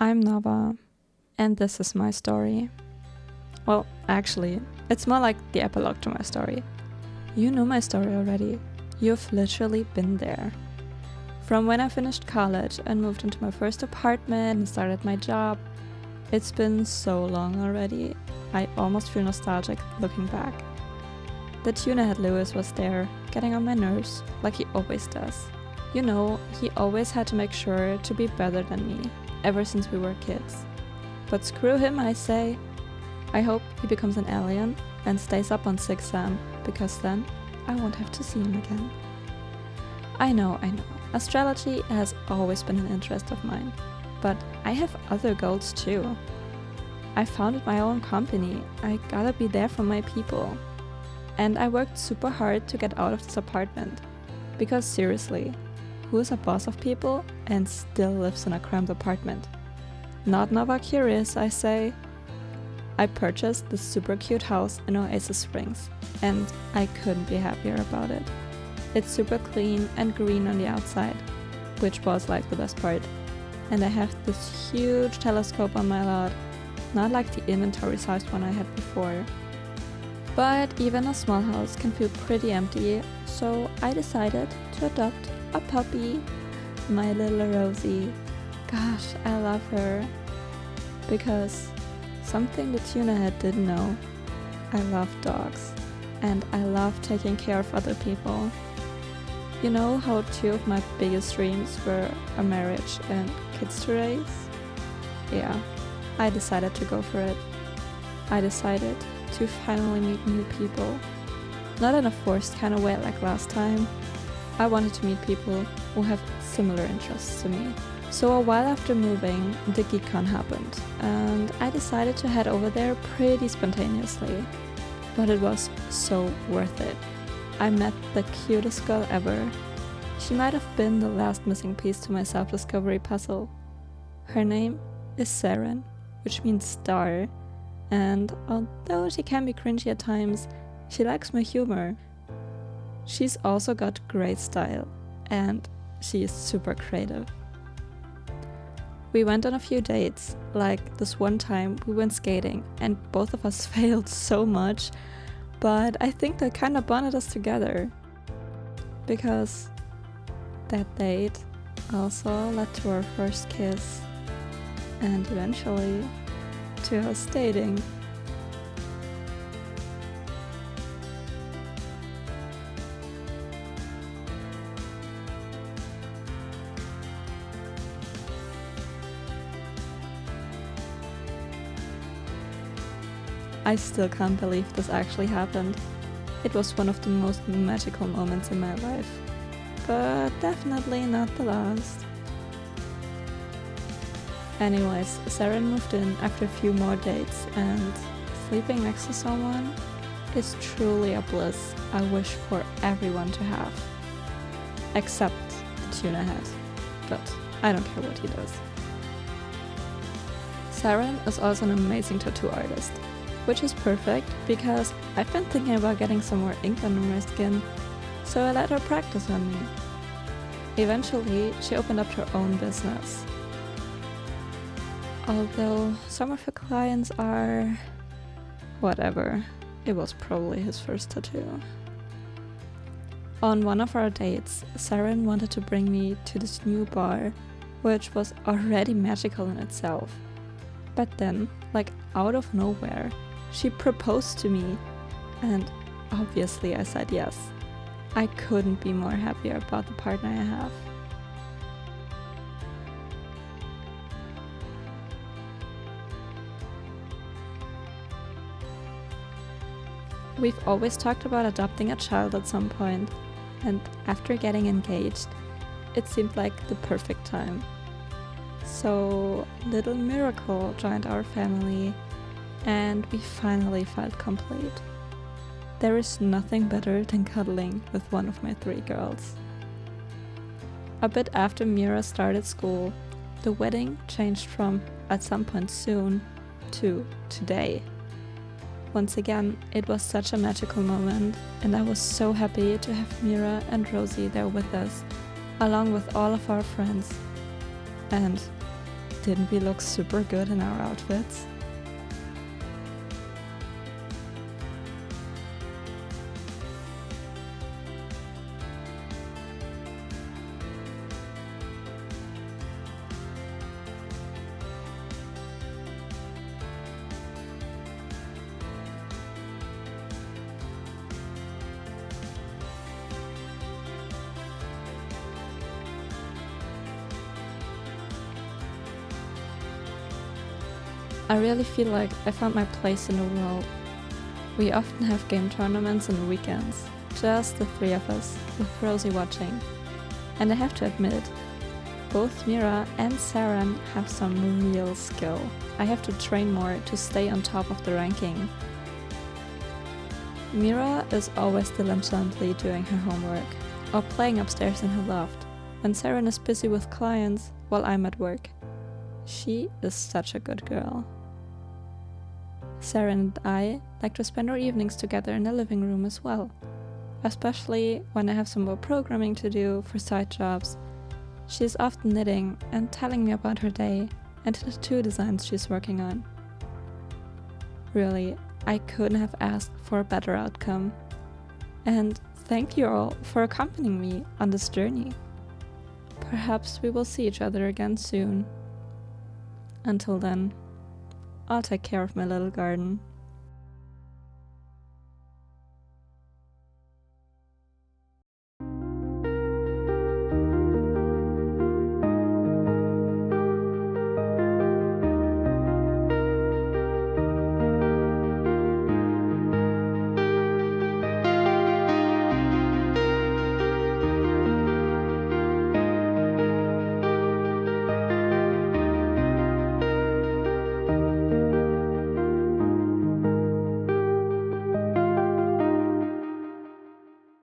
I'm Nava, and this is my story. Well, actually, it's more like the epilogue to my story. You know my story already. You've literally been there. From when I finished college and moved into my first apartment and started my job, it's been so long already. I almost feel nostalgic looking back. The tuna head Lewis was there, getting on my nerves, like he always does. You know, he always had to make sure to be better than me, ever since we were kids. But screw him, I say. I hope he becomes an alien and stays up on 6am, because then I won't have to see him again. I know. Astrology has always been an interest of mine, but I have other goals too. I founded my own company. I gotta be there for my people. And I worked super hard to get out of this apartment. Because seriously, who is a boss of people and still lives in a cramped apartment? Not Nova curious, I say. I purchased this super cute house in Oasis Springs, and I couldn't be happier about it. It's super clean and green on the outside, which was like the best part. And I have this huge telescope on my lot, not like the inventory-sized one I had before. But even a small house can feel pretty empty, so I decided to adopt a puppy, my little Rosie. Gosh, I love her. Because something the tuna head didn't know, I love dogs, and I love taking care of other people. You know how two of my biggest dreams were a marriage and kids to raise? Yeah, I decided to go for it. I decided to finally meet new people. Not in a forced kind of way like last time. I wanted to meet people who have similar interests to me. So a while after moving, the GeekCon happened, and I decided to head over there pretty spontaneously. But it was so worth it. I met the cutest girl ever. She might have been the last missing piece to my self-discovery puzzle. Her name is Saren, which means star, and although she can be cringy at times, she likes my humor. She's also got great style, and she is super creative. We went on a few dates, like this one time we went skating and both of us failed so much, but I think that kinda bonded us together. Because that date also led to our first kiss, and eventually to us dating. I still can't believe this actually happened. It was one of the most magical moments in my life, but definitely not the last. Anyways, Saren moved in after a few more dates, and sleeping next to someone is truly a bliss I wish for everyone to have. Except the tuna head, but I don't care what he does. Saren is also an amazing tattoo artist, which is perfect because I've been thinking about getting some more ink under my skin, so I let her practice on me. Eventually, she opened up her own business. Although some of her clients are... whatever, it was probably his first tattoo. On one of our dates, Saren wanted to bring me to this new bar, which was already magical in itself. But then, like out of nowhere, she proposed to me, and obviously I said yes. I couldn't be more happier about the partner I have. We've always talked about adopting a child at some point, and after getting engaged, it seemed like the perfect time. So little Miracle joined our family, and we finally felt complete. There is nothing better than cuddling with one of my 3 girls. A bit after Mira started school, the wedding changed from at some point soon to today. Once again, it was such a magical moment, and I was so happy to have Mira and Rosie there with us, along with all of our friends. And Didn't we look super good in our outfits? I really feel like I found my place in the world. We often have game tournaments on the weekends, just the three of us, with Rosie watching. And I have to admit, both Mira and Saren have some real skill. I have to train more to stay on top of the ranking. Mira is always diligently doing her homework, or playing upstairs in her loft, and Saren is busy with clients while I'm at work. She is such a good girl. Saren and I like to spend our evenings together in the living room as well, especially when I have some more programming to do for side jobs. She is often knitting and telling me about her day and the tattoo designs she's working on. Really, I couldn't have asked for a better outcome. And thank you all for accompanying me on this journey. Perhaps we will see each other again soon. Until then, I'll take care of my little garden.